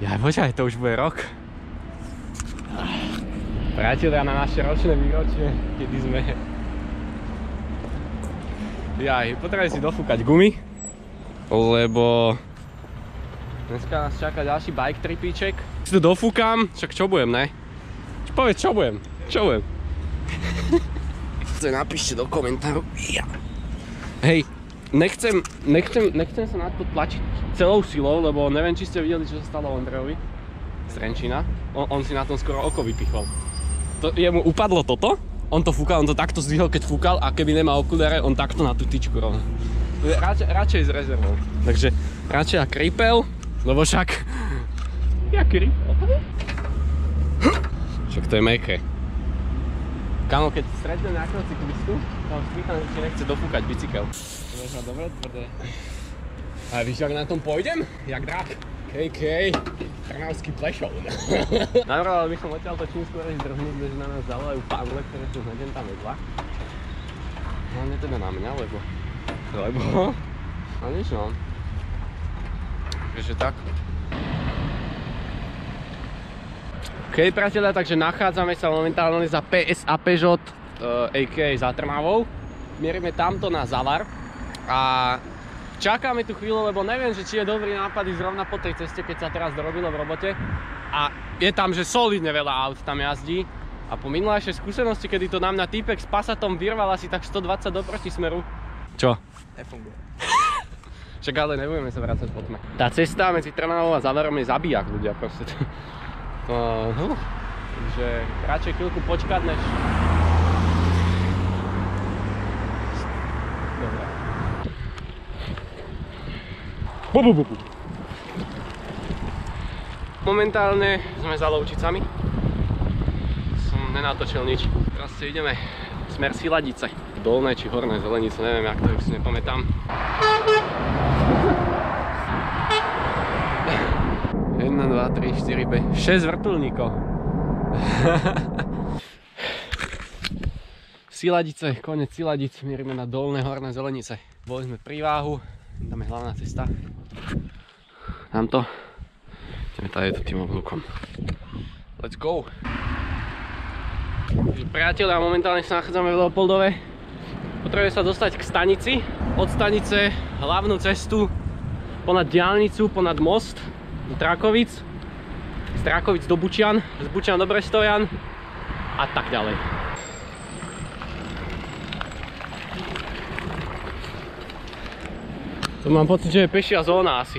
Ja počkaj, to už bude rok. Priatelia, na naše ročné výročie, kedy sme... potrebujem si dofúkať gumy, lebo dneska nás čaká ďalší bike tripíček. Si to dofúkam, však čo budem, ne? Povedz, čo budem? Čo budem? Napíšte do komentáru. Hej, nechcem sa na to tlačiť celou silou, lebo neviem, či ste videli, čo sa stalo Ondrejovi z Renčína. On si na tom skoro oko vypichol. Jemu upadlo toto, on to fúkal, on to takto zdvihol, keď fúkal, a keby nemal okuliare, on takto na tú tyčku rovno. Radšej s rezervou. Takže radšej ak rýpel, lebo však... Jaký rýpel? Však to je mäkké. Kámo, keď stretnem nejakého cyklistu, tam spýtam, že či nechce dofúkať bicykel. To je dobre tvrdé. A víš, jak na tom pôjdem? Jak drak. KK. Trnavský plešov. Navrával by som odtiaľto čím skôr zdrhnúť, než na nás zavolajú pánle, ktoré sú hneď tam vedľa. Hlavne teda na mňa, lebo... No nič no. Takže tak. OK, priatelia, takže nachádzame sa momentálne za PSA Peugeot, a.k.a. za Trnavou. Mierime tamto na Zavar a čakáme tu chvíľu, lebo neviem, že či je dobrý nápad ísť zrovna po tej ceste, keď sa teraz dorobilo v robote. A je tam, že solidne veľa aut tam jazdí. A po minulejšej skúsenosti, kedy to na mňa týpek s Passatom vyrval asi tak 120 do protismeru. Čo? Nefunguje. Však ale nebudeme sa vrácať po tme. Tá cesta medzi Trnavou a Zavarom je zabijak ľudia proste. Takže radšej chvíľku počkať, než... Dobre. Momentálne sme za Lovčicami. Som nenatočil nič. Teraz si ideme smer Siladice. Dolné či horné Zelenice, neviem jak to, už si nepamätám. 1, 2, 3, 4, 5, 6 vrtuľníkov. Siladice, koniec Siladic, mierime na dolné horné Zelenice. Boli sme pri váhu, tam je hlavná cesta. Tamto. Ideme tady to tým oblúkom. Let's go! Priatelia, momentálne sa nachádzame v Leopoldove. Potrebujeme sa dostať k stanici. Od stanice hlavnú cestu ponad diaľnicu, ponad most do Trakovic, z Trakovic do Bučian, z Bučian do Brestojan a tak ďalej. Tu mám pocit, že je pešia zóna asi.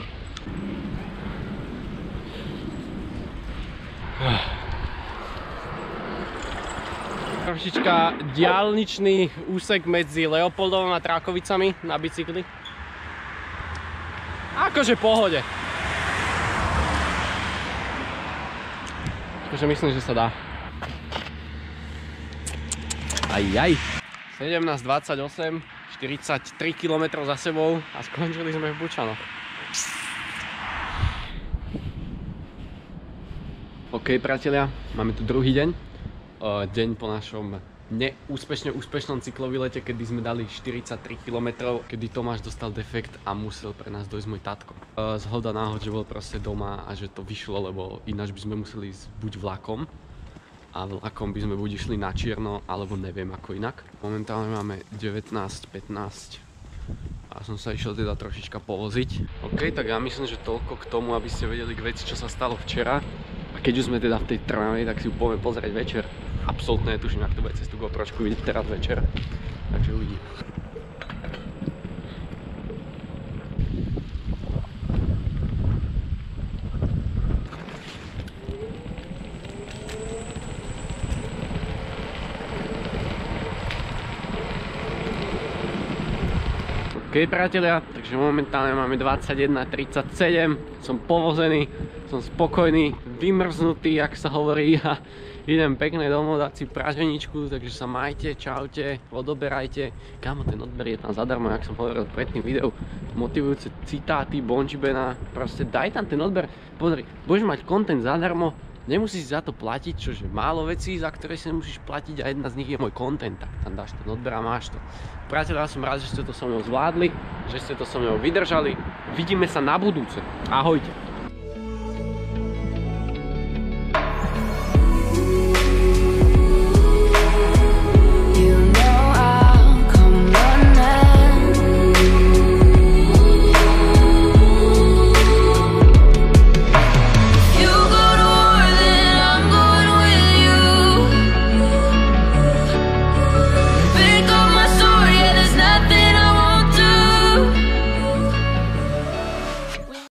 Trošička diaľničný úsek medzi Leopoldovom a Trakovicami na bicykli. Akože pohode. Takže myslím, že sa dá. Ajaj. 17:28, 43 km za sebou a skončili sme v Bučanoch. OK, priatelia, máme tu druhý deň. Deň po našom úspešnom cyklovýlete, kedy sme dali 43 km, kedy Tomáš dostal defekt a musel pre nás dojsť môj tatko. Zhoda náhod, že bol proste doma a že to vyšlo, lebo ináč by sme museli ísť buď vlakom a vlakom by sme buď išli na čierno, alebo neviem ako inak. Momentálne máme 19:15 a som sa išiel teda trošička povoziť. OK, tak ja myslím, že toľko k tomu, aby ste vedeli k veci, čo sa stalo včera. A keď už sme teda v tej Trnave, tak si ju poďme pozrieť večer. Absolútne netuším, ak to bude cez tú GoPročku vidieť teraz večer. Takže uvidíme. OK, priatelia, takže momentálne máme 21:37, som povozený, som spokojný, vymrznutý, jak sa hovorí, a idem pekne domov dať si praženičku, takže sa majte, čaute, odoberajte. Kámo, ten odber je tam zadarmo, jak som hovoril pred tým videu, motivujúce citáty Bončibena, proste daj tam ten odber, pozri, budeš mať content zadarmo, nemusíš za to platiť, čože málo vecí, za ktoré si nemusíš platiť, a jedna z nich je môj content, tak tam dáš ten odber a máš to. Priatelia, som rád, že ste to so mnou zvládli, že ste to so mnou vydržali. Vidíme sa na budúce. Ahojte.